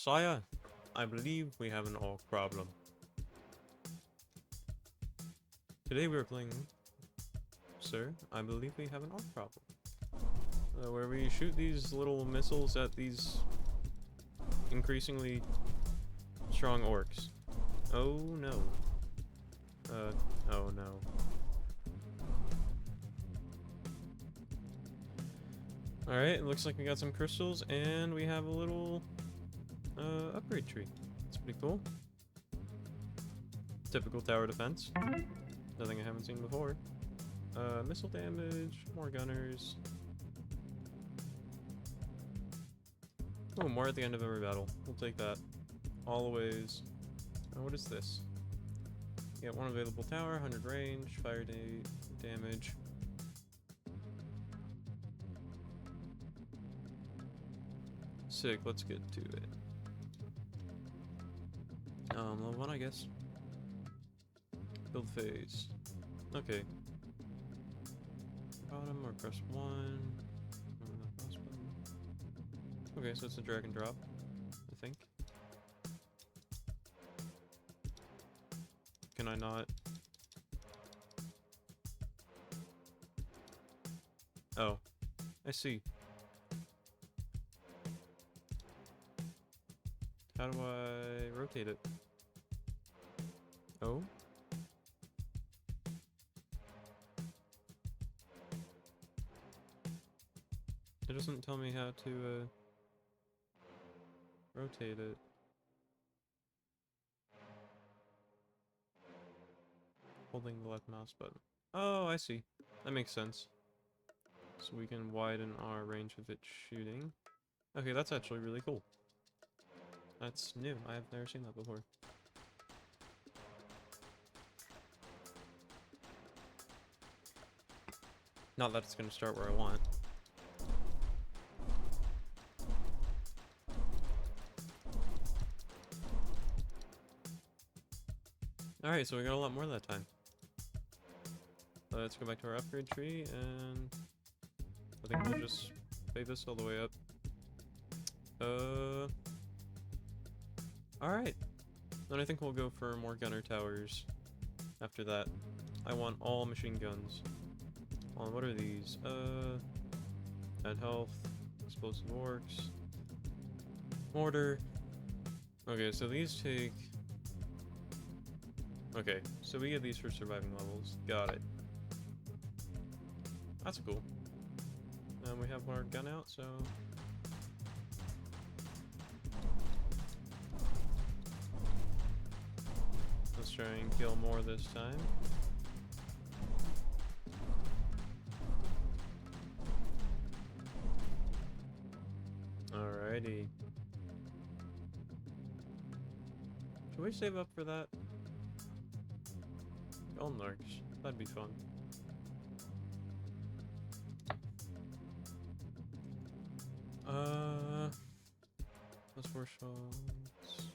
Sire, I believe we have an orc problem. Today we are playing... Sir, I believe we have an orc problem. Where we shoot these little missiles at these increasingly strong orcs. Oh no. Oh no. Alright, it looks like we got some crystals and we have a little upgrade tree. It's pretty cool. Typical tower defense. Nothing I haven't seen before. Missile damage, more gunners. Oh, more at the end of every battle. We'll take that. Always. What is this? You get one available tower, 100 range, fire damage. Sick, let's get to it. Level 1, I guess. Build phase. Okay. Bottom or press 1. Okay, so it's a drag and drop, I think. Can I not? Oh, I see. How do I rotate it? Oh? It doesn't tell me how to, rotate it. Holding the left mouse button. Oh, I see. That makes sense. So we can widen our range of it shooting. Okay, that's actually really cool. That's new. I have never seen that before. Not that it's going to start where I want. Alright, so we got a lot more that time. Let's go back to our upgrade tree, and I think we'll just fade this all the way up. Alright. Then I think we'll go for more gunner towers after that. I want all machine guns. What are these? Add health, explosive orcs, mortar. Okay, so these take... Okay, so we get these for surviving levels. Got it. That's cool. And we have our gun out, so... Let's try and kill more this time. Alrighty. Should we save up for that? Narcs. That'd be fun. That's 4 shots.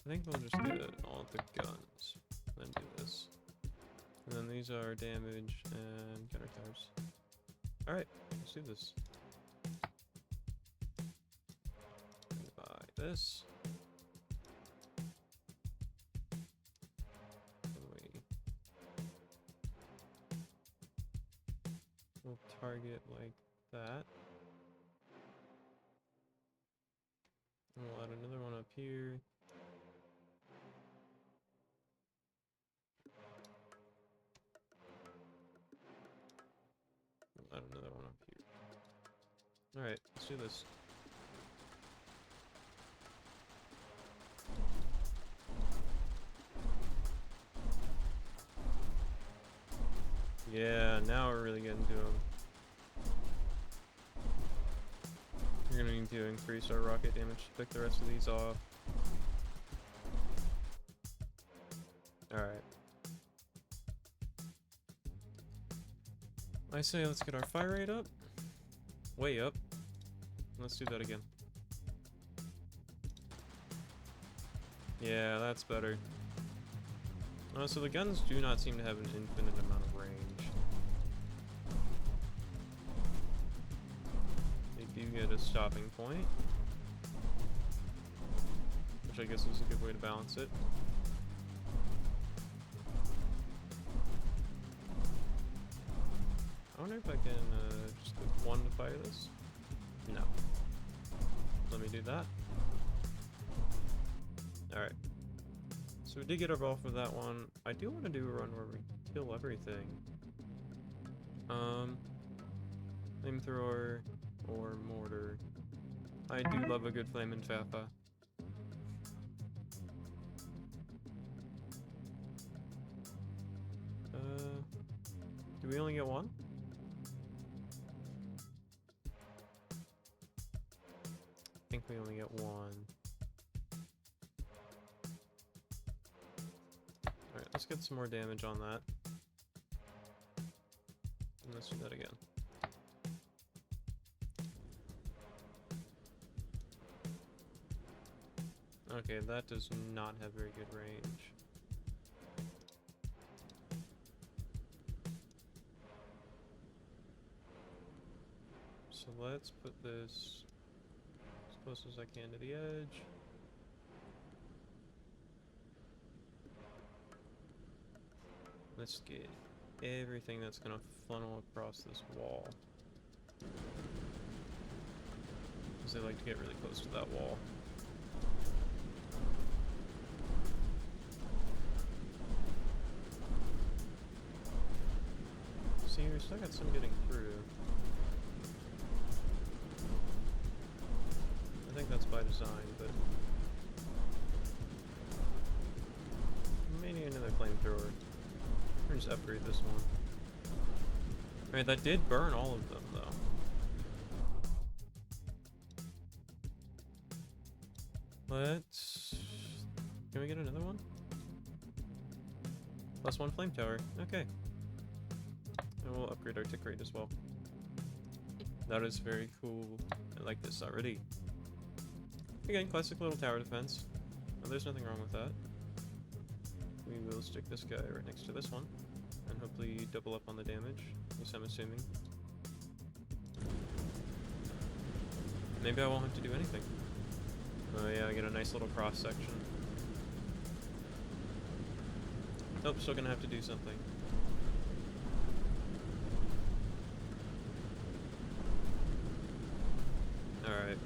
I think we'll just get all the guns. Then do this. And then these are damage and gunner towers. Alright, let's do this. Buy this. We'll target like that. And we'll add another one up here. We'll add another one up here. Alright, let's do this. Yeah, now we're really getting to them. We're gonna need to increase our rocket damage to pick the rest of these off. Alright. I say let's get our fire rate up. Way up. Let's do that again. Yeah, that's better. So the guns do not seem to have an infinite amount of range. They do get a stopping point. which I guess is a good way to balance it. I wonder if I can just click 1 to fire this? No. Let me do that. Alright. So we did get our ball for that one. I do want to do a run where we kill everything. Flamethrower or mortar. I do love a good flame and Fafa. Do we only get one? I think we only get one. Alright, let's get some more damage on that. And let's do that again. Okay, that does not have very good range. So let's put this as close as I can to the edge. Let's get everything that's gonna funnel across this wall. Because they like to get really close to that wall. See, we still got some getting through. I think that's by design, but we may need another flamethrower. Or just upgrade this one. Alright, that did burn all of them, though. Let's... Can we get another one? +1 flame tower. Okay. And we'll upgrade our tick rate as well. That is very cool. I like this already. Again, classic little tower defense. And there's nothing wrong with that. We will stick this guy right next to this one. And hopefully double up on the damage. At least I'm assuming. Maybe I won't have to do anything. Oh yeah, I get a nice little cross section. Nope, still gonna have to do something. Alright.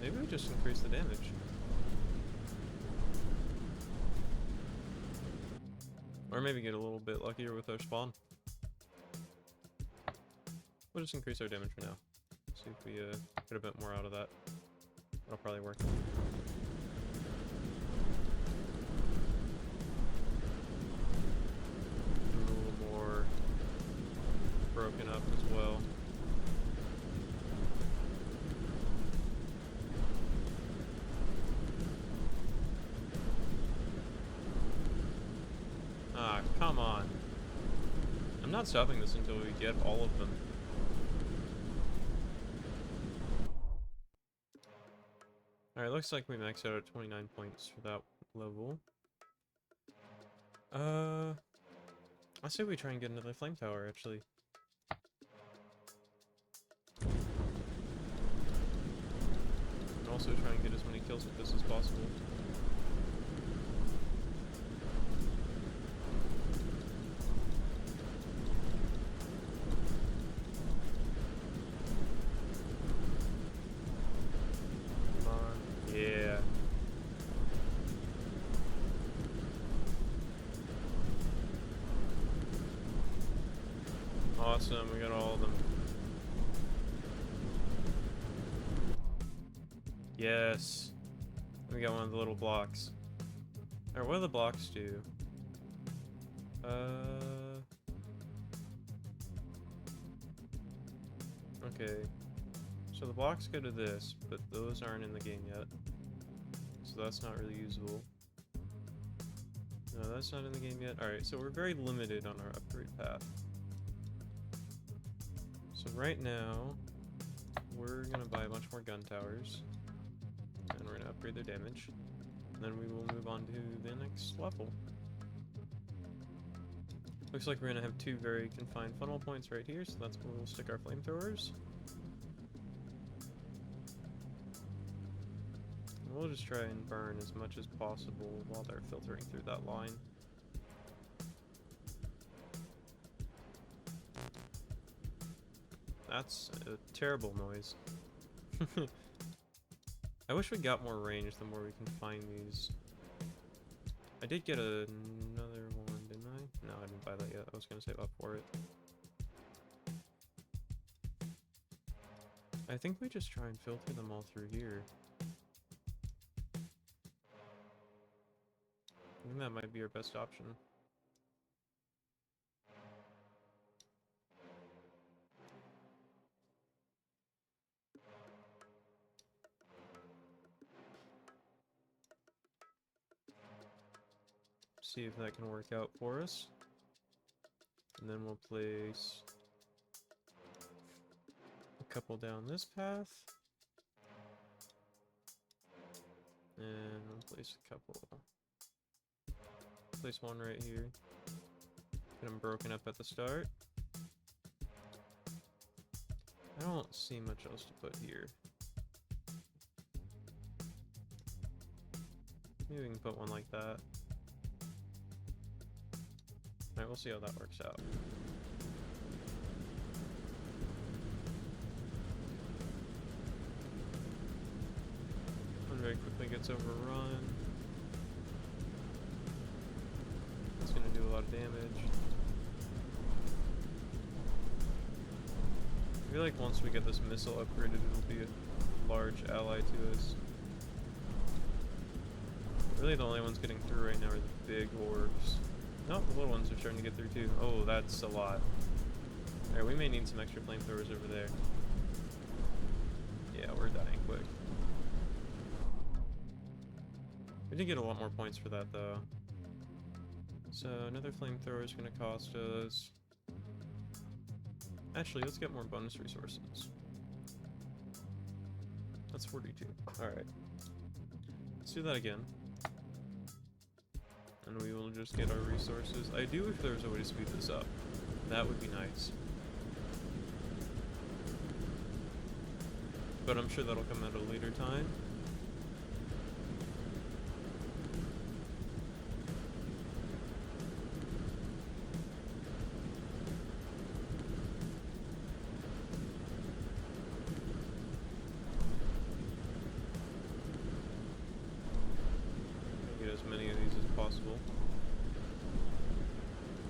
Maybe we just increase the damage. Or maybe get a little bit luckier with our spawn. We'll just increase our damage for now. See if we get a bit more out of that. That'll probably work. A little more broken up as well. Ah, come on. I'm not stopping this until we get all of them. Alright, looks like we maxed out at 29 points for that level. I say we try and get another flame tower, actually. And also try and get as many kills with this as possible. Yeah. Awesome, we got all of them. Yes. We got one of the little blocks. Alright, what do the blocks do? Okay. So the blocks go to this, but those aren't in the game yet. So that's not really usable. No, that's not in the game yet. Alright, so we're very limited on our upgrade path. So right now, we're gonna buy a bunch more gun towers. And we're gonna upgrade their damage. And then we will move on to the next level. Looks like we're gonna have 2 very confined funnel points right here, so that's where we'll stick our flamethrowers. we'll just try and burn as much as possible while they're filtering through that line. That's a terrible noise. I wish we got more range the more we can find these. I did get another one, didn't I? No, I didn't buy that yet. I was gonna save up for it. I think we just try and filter them all through here. I think that might be our best option. See if that can work out for us. And then we'll place a couple down this path. And we'll place a couple. Place one right here. Get them broken up at the start. I don't see much else to put here. Maybe we can put one like that. Alright, we'll see how that works out. One very quickly gets overrun. It's gonna do a lot of damage. I feel like once we get this missile upgraded, it'll be a large ally to us. Really, the only ones getting through right now are the big orbs. No, the little ones are starting to get through too. Oh, that's a lot. Alright, we may need some extra flamethrowers over there. Yeah, we're dying quick. We did get a lot more points for that though. So another flamethrower is going to cost us... Actually, let's get more bonus resources. That's 42. Alright. Let's do that again. And we will just get our resources. I do wish there was a way to speed this up. That would be nice. But I'm sure that'll come at a later time. Get as many of these as possible.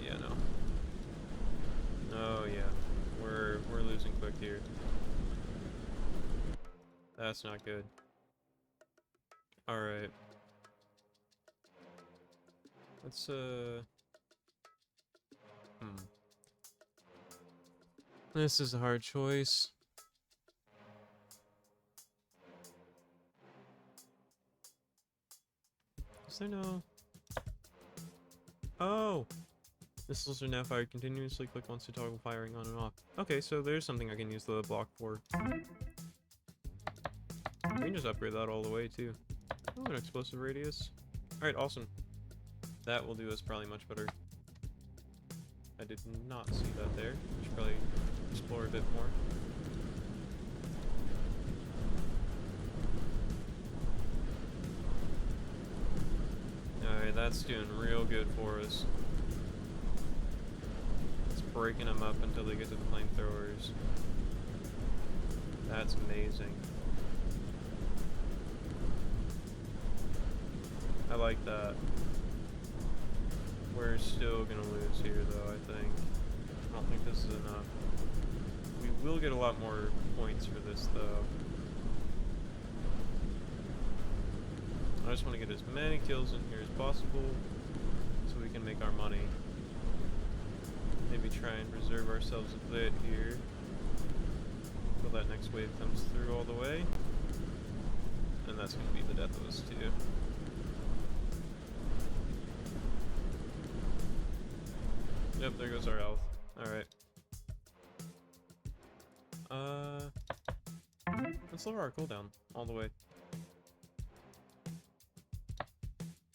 Yeah, no. Oh yeah, we're losing quick here. That's not good. All right. Let's This is a hard choice. Is there no... Oh! Missiles are now fired continuously. Click once to toggle firing on and off. Okay, so there's something I can use the block for. We can just upgrade that all the way, too. Oh, an explosive radius. Alright, awesome. That will do us probably much better. I did not see that there. We should probably explore a bit more. Alright, that's doing real good for us. It's breaking them up until they get to the flamethrowers. That's amazing. I like that. We're still gonna lose here though, I think. I don't think this is enough. We will get a lot more points for this though. I just want to get as many kills in here as possible so we can make our money. Maybe try and reserve ourselves a bit here until that next wave comes through all the way. And that's going to be the death of us too. Yep, there goes our health. Alright. Let's lower our cooldown all the way.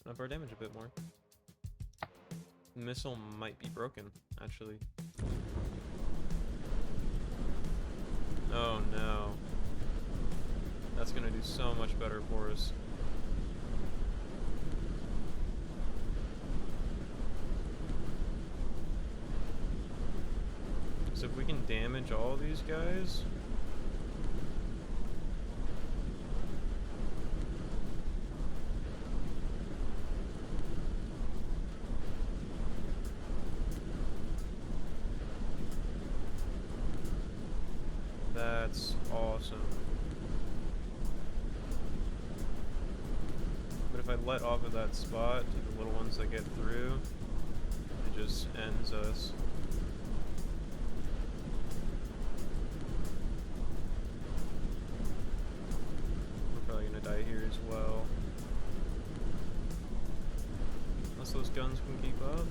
Up our damage a bit more. The missile might be broken, actually. Oh no. That's gonna do so much better for us. Because if we can damage all these guys... That's awesome. But if I let off of that spot to the little ones that get through, it just ends us. We're probably gonna die here as well. Unless those guns can keep up.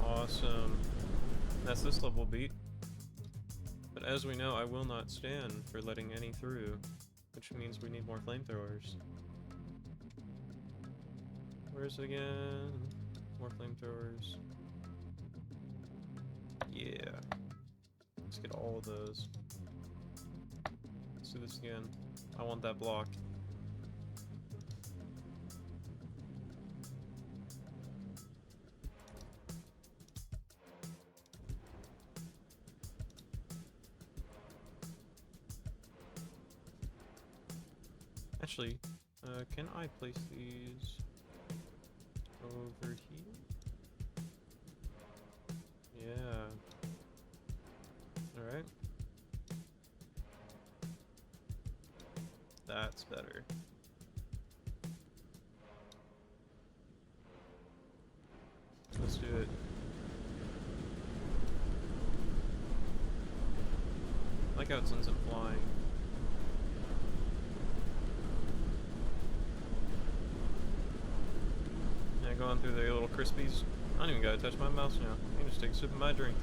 Awesome. That's this level beat. But as we know, I will not stand for letting any through, which means we need more flamethrowers. Where's it again? More flamethrowers. Yeah. Let's get all of those. Let's do this again. I want that block. Actually, can I place these over here? Yeah. Alright. That's better. Let's do it. I like how it sends them flying. Going through the little crispies. I don't even gotta touch my mouse now. I can just take a sip of my drink.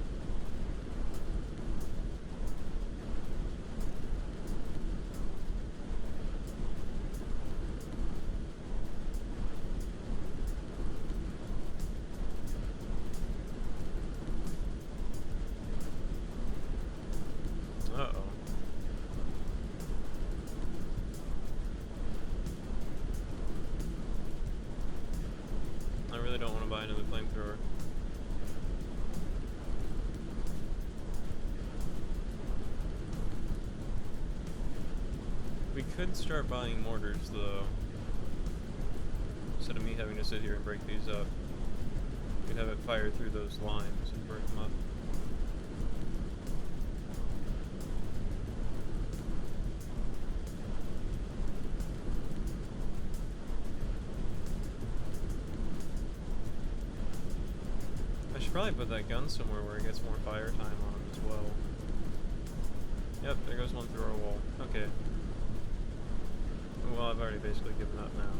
Uh-oh. I really don't want to buy another flamethrower. We could start buying mortars though. Instead of me having to sit here and break these up. We could have it fire through those lines and break them up. I should probably put that gun somewhere where it gets more fire time on it as well. Yep, there goes one through our wall. Okay. Well, I've already basically given up now.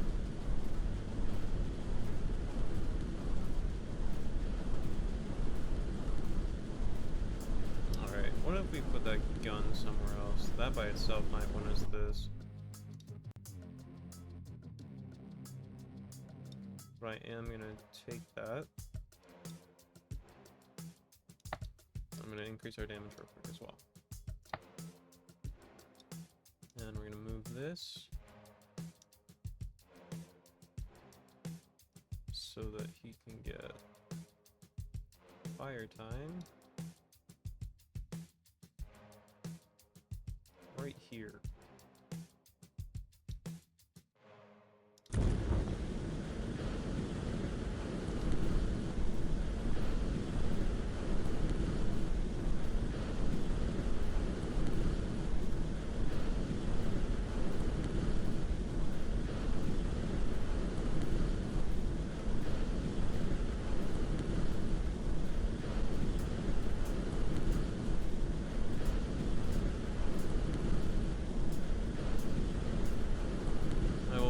Alright, what if we put that gun somewhere else? That by itself might win us this. But I am gonna take that. I'm going to increase our damage real quick as well. And we're going to move this so that he can get fire time right here.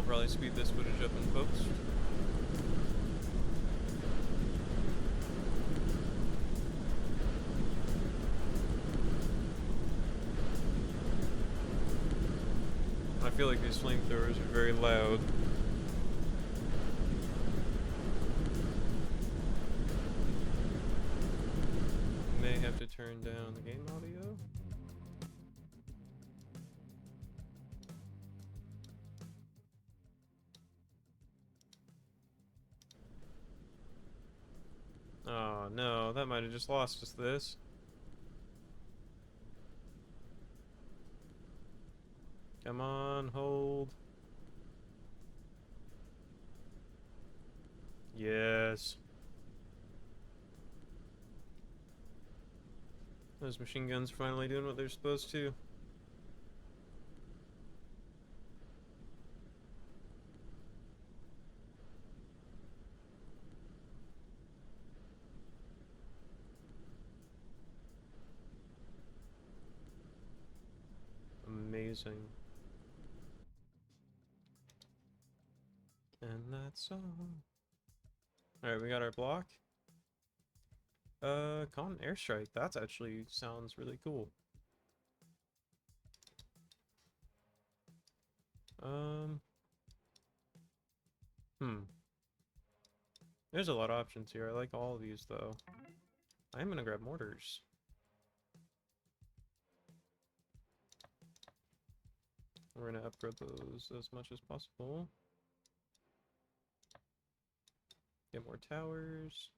Probably speed this footage up in post. feel like these flamethrowers are very loud. May have to turn down the game audio. Oh no, that might have just lost us this. Come on, hold. Yes. Those machine guns are finally doing what they're supposed to. Amazing. And that's all. Alright, we got our block. Con airstrike. That's actually sounds really cool. There's a lot of options here. I like all of these though. I'm gonna grab mortars. We're gonna upgrade those as much as possible. Get more towers.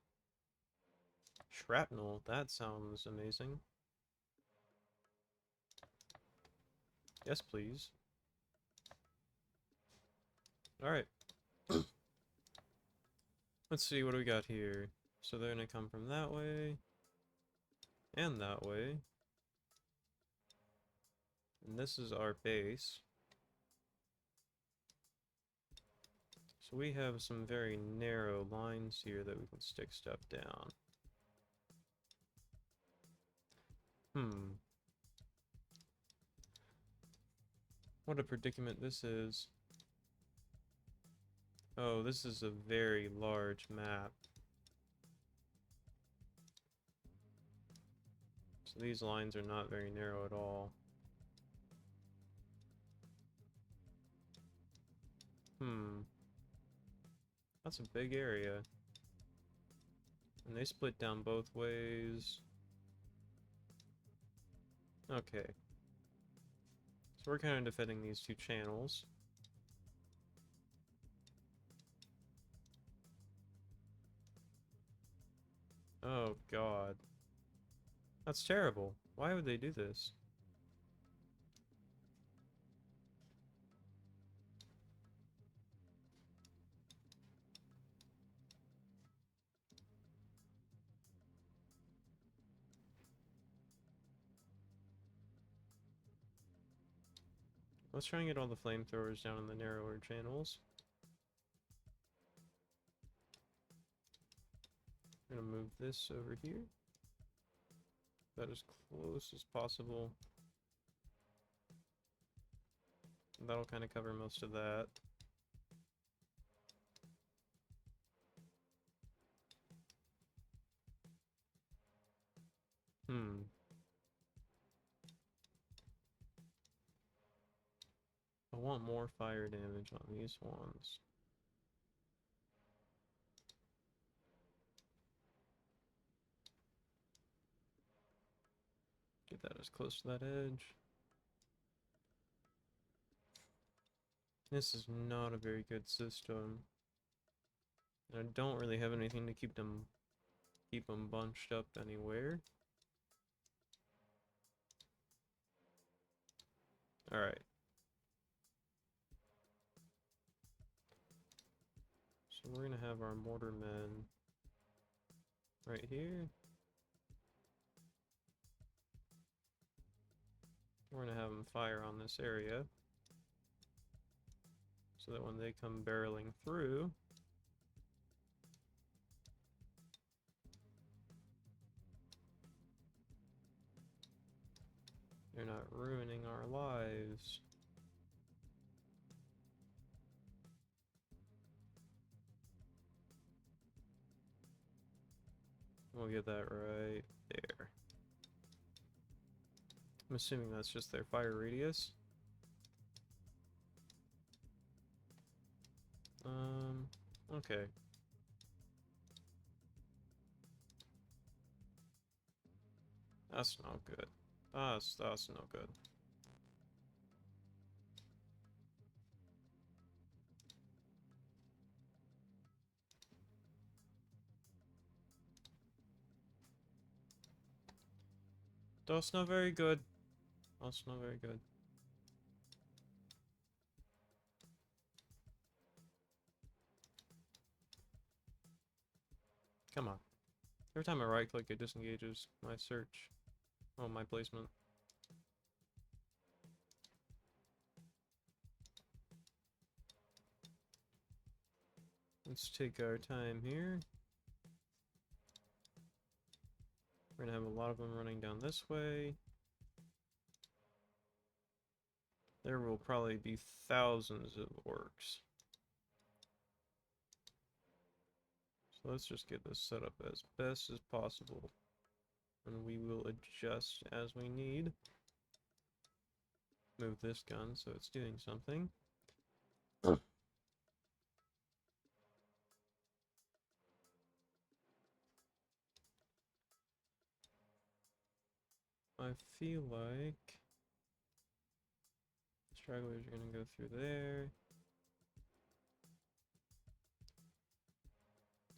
Shrapnel, that sounds amazing. Yes, please. Alright. Let's see, what do we got here? So they're gonna come from that way. And that way. And this is our base. So we have some very narrow lines here that we can stick stuff down. What a predicament this is. Oh, this is a very large map. So these lines are not very narrow at all. That's a big area. And they split down both ways. Okay. So we're kind of defending these two channels. Oh god. That's terrible. Why would they do this? Let's try and get all the flamethrowers down in the narrower channels. I'm gonna move this over here. That as close as possible. That'll kind of cover most of that. I want more fire damage on these ones. Get that as close to that edge. This is not a very good system. And I don't really have anything to keep them bunched up anywhere. Alright. So we're gonna have our mortar men right here. We're gonna have them fire on this area. So that when they come barreling through, they're not ruining our lives. We'll get that right there. I'm assuming that's just their fire radius. Okay. That's not good. That's no good. That's not very good. That's not very good. Come on. Every time I right click, it disengages my search. Oh, my placement. Let's take our time here. We're gonna have a lot of them running down this way. There will probably be thousands of orcs. So let's just get this set up as best as possible. And we will adjust as we need. Move this gun so it's doing something. I feel like stragglers are gonna go through there.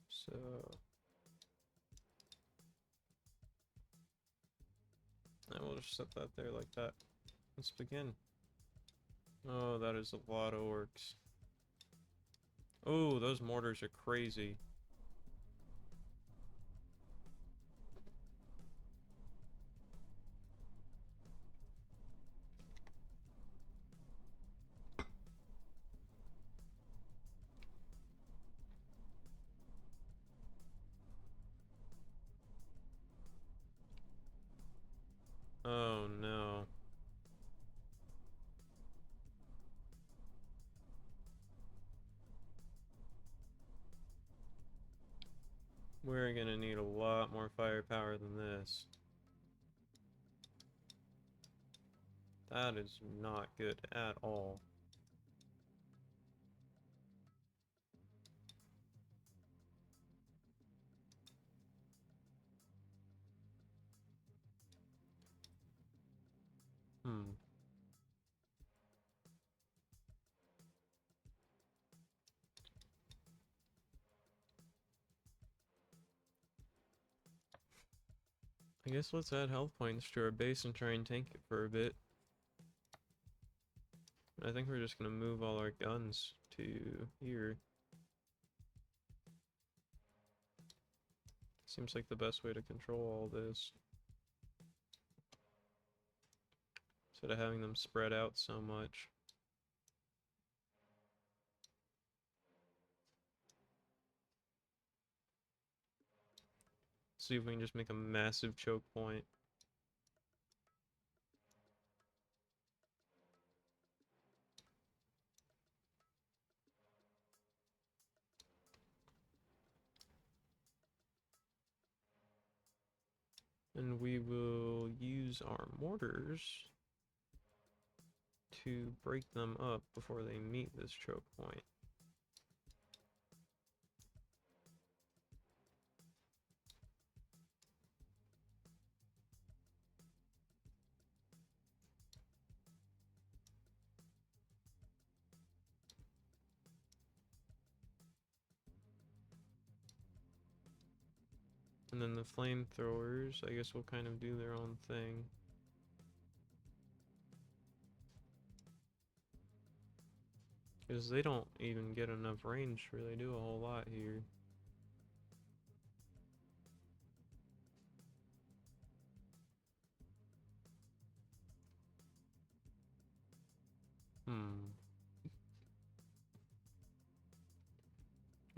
So I will just set that there like that. Let's begin. Oh, that is a lot of orcs. Oh, those mortars are crazy. Oh no. We're gonna need a lot more firepower than this. That is not good at all. Hmm. I guess let's add health points to our base and try and tank it for a bit. I think we're just gonna move all our guns to here. Seems like the best way to control all this. Instead of having them spread out so much. See if we can just make a massive choke point. And we will use our mortars to break them up before they meet this choke point. And then the flamethrowers, I guess, will kind of do their own thing. Because they don't even get enough range to really do a whole lot here.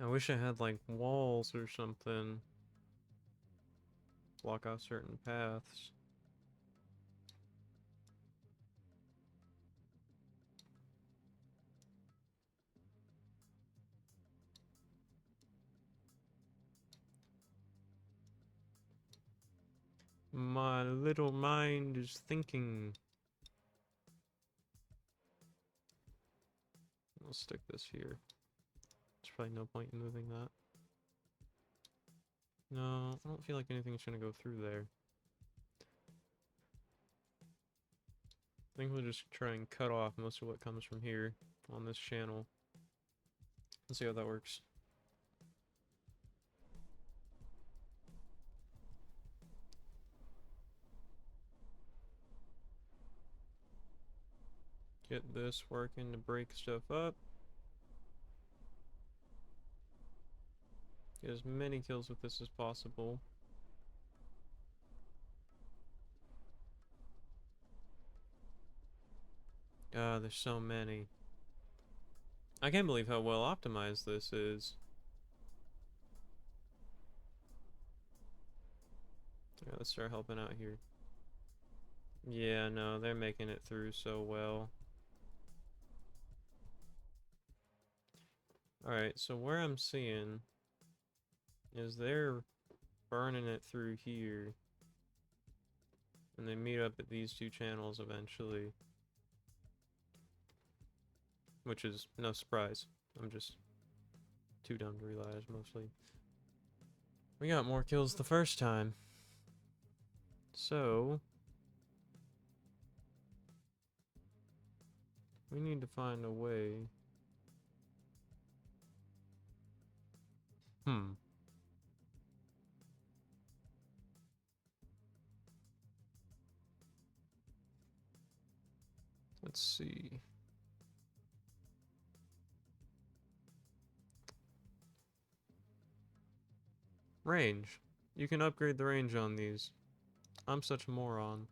I wish I had like walls or something. Block off certain paths. My little mind is thinking. I'll stick this here. probably no point in moving that. No, I don't feel like anything's gonna go through there. I think we'll just try and cut off most of what comes from here on this channel. Let's see how that works. Get this working to break stuff up. Get as many kills with this as possible. Ah, there's so many. I can't believe how well optimized this is. Alright, let's start helping out here. Yeah, no, they're making it through so well. Alright, so where I'm seeing is they're burning it through here. And they meet up at these two channels eventually. Which is no surprise. I'm just too dumb to realize, mostly. We got more kills the first time. So we need to find a way. Let's see. Range. You can upgrade the range on these. I'm such a moron.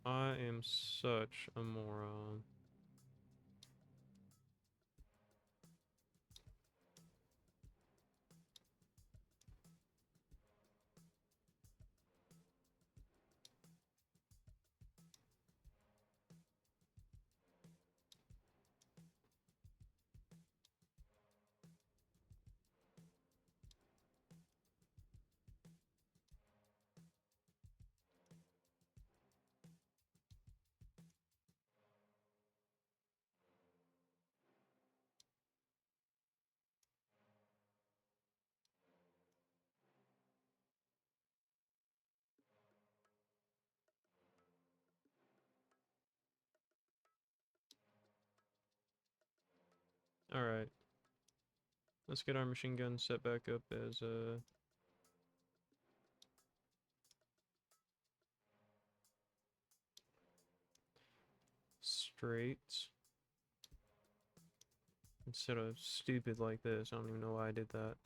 I am such a moron. Alright. Let's get our machine gun set back up as straight. Instead of stupid like this. I don't even know why I did that.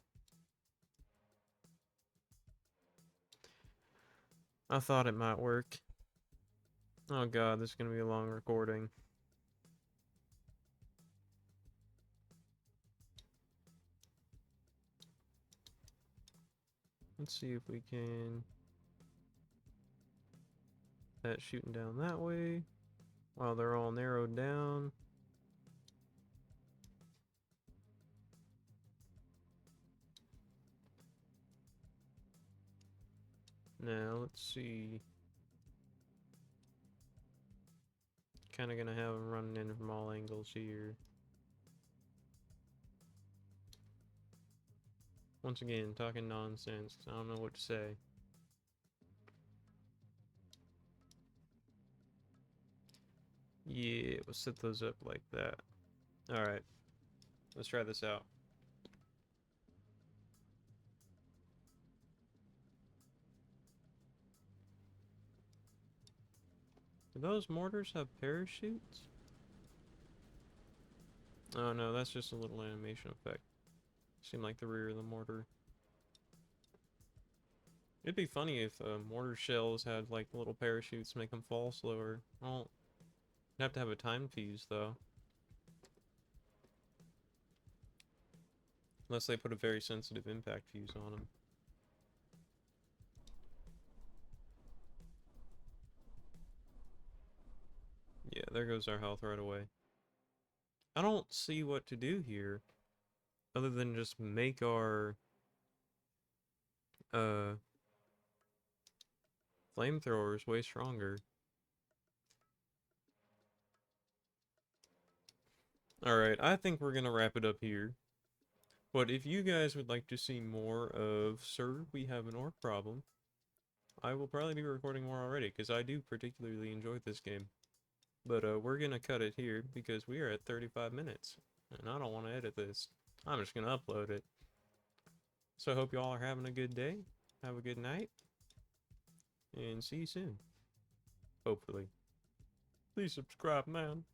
I thought it might work. Oh god, this is gonna be a long recording. Let's see if we can... That shooting down that way. While they're all narrowed down. Now, let's see. Kind of gonna have them running in from all angles here. Once again, talking nonsense, 'cause I don't know what to say. Yeah, we'll set those up like that. Alright, let's try this out. Do those mortars have parachutes? Oh no, that's just a little animation effect. Seemed like the rear of the mortar. It'd be funny if mortar shells had like little parachutes to make them fall slower. Well, you'd have to have a time fuse though. Unless they put a very sensitive impact fuse on them. Yeah, there goes our health right away. I don't see what to do here other than just make our Flamethrower is way stronger. Alright, I think we're gonna wrap it up here. But if you guys would like to see more of Sir, We Have an Orc Problem, I will probably be recording more already, because I do particularly enjoy this game. But we're gonna cut it here, because we are at 35 minutes, and I don't want to edit this. I'm just gonna upload it. So I hope y'all are having a good day, have a good night, and see you soon. Hopefully. Please subscribe, man.